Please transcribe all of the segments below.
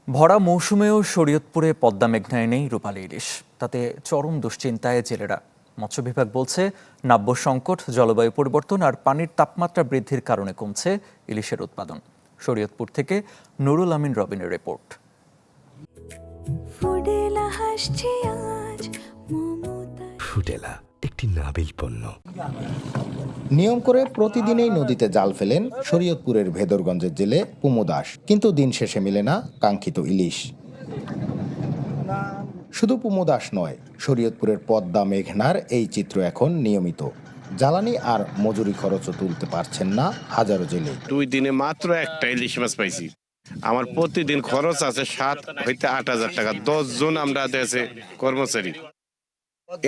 ভরা মৌসুমেও শরীয়তপুরে পদ্মা মেঘনায় নেই রূপালী ইলিশ। তাতে চরম দুশ্চিন্তায় জেলেরা। মৎস্য বিভাগ বলছে, নাব্য সংকট, জলবায়ু পরিবর্তন আর পানির তাপমাত্রা বৃদ্ধির কারণে কমছে ইলিশের উৎপাদন। শরীয়তপুর থেকে নুরুল আমিন রবিনের রিপোর্ট। ফুটেলা একটি নাবিল পণ্য। নিয়ম করে প্রতিদিনই নদীতে জাল ফেলেন শরীয়তপুরের ভেদরগঞ্জের জেলে পুমু দাস, কিন্তু দিন শেষে মেলে না কাঙ্ক্ষিত ইলিশ। শুধু পুমু দাস নয়, শরীয়তপুরের পদ্মা মেঘনার এই চিত্র এখন নিয়মিত। জ্বালানি আর মজুরি খরচও তুলতে পারছেন না হাজারো জেলে। 2 দিনে মাত্র একটা ইলিশ মাছ পাইছি। আমার প্রতিদিন খরচ আছে 7 হইতে 8,000 টাকা। 10 জন আমরা দেশে কর্মচারী।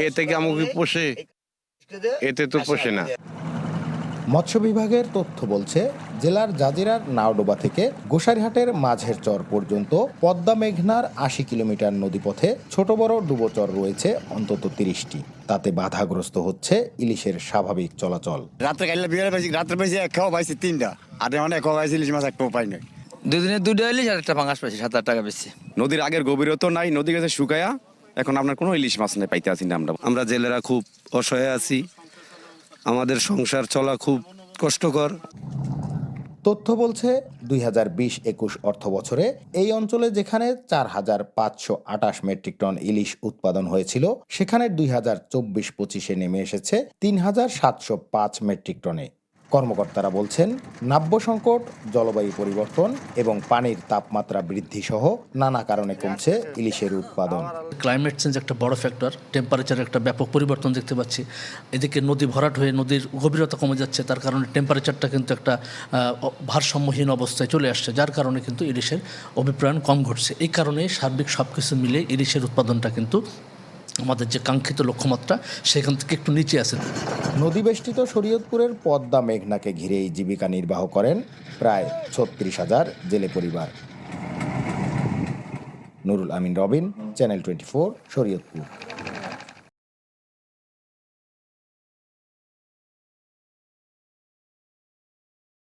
এ থেকে আমাকে পোষে? এতে তো পোষে না। মৎস্য বিভাগের তথ্য বলছে, জেলার জাজিরার নাওডোবা থেকে গোসাইরহাটের মাঝের চর পর্যন্ত পদ্মা মেঘনার 80 কিলোমিটার নদীপথে ছোট বড় ডুবোচর রয়েছে অন্তত 30টি। তাতে বাধাগ্রস্ত হচ্ছে ইলিশের স্বাভাবিক চলাচল। রাত্রে কাইলে বিয়ে পাইছি, রাত্রে পাইছি এক খাওয়া পাইছি 3টা, আর অনেক খাওয়া পাইছি ইলিশ মাছ একটাও পাই নাই। দুদিনে 2টা ইলিশ আর একটা পাঙ্গাস পাইছি, 7,000 টাকা বেশি। নদীর আগের গভীরতা নাই, নদী গেছে শুকায়া, এখন আপনার কোনো ইলিশ মাছ নেই, পাইতে আসি না। আমরা জেলেরা খুব অসহায় আছি, আমাদের সংসার চলা খুব কষ্টকর। তথ্য বলছে, 2020-21 অর্থ বছরে এই অঞ্চলে যেখানে 4,528 মেট্রিক টন ইলিশ উৎপাদন হয়েছিল, সেখানে 2024-25-এ নেমে এসেছে 3,705 মেট্রিক টনে। কর্মকর্তারা বলছেন, নাব্য সংকট, জলবায়ু পরিবর্তন এবং পানির তাপমাত্রা বৃদ্ধি সহ নানা কারণে কমছে ইলিশের উৎপাদন। ক্লাইমেট চেঞ্জ একটা বড় ফ্যাক্টর, টেম্পারেচারের একটা ব্যাপক পরিবর্তন দেখতে পাচ্ছি। এদিকে নদী ভরাট হয়ে নদীর গভীরতা কমে যাচ্ছে, তার কারণে টেম্পারেচারটা কিন্তু একটা ভারসাম্যহীন অবস্থায় চলে আসছে, যার কারণে কিন্তু ইলিশের অভিপ্রায়ন কম ঘটছে। এই কারণে সার্বিক সব কিছু মিলে ইলিশের উৎপাদনটা কিন্তু আমাদের যে কাঙ্ক্ষিত লক্ষ্যমাত্রা সেখান থেকে একটু নিচে আছে। নদী বেষ্টিত শরীয়তপুরের পদ্মা মেঘনাকে ঘিরেই জীবিকা নির্বাহ করেন প্রায় 36,000 জেলে পরিবার। নুরুল আমিন রবিন, চ্যানেল 24, শরীয়তপুর।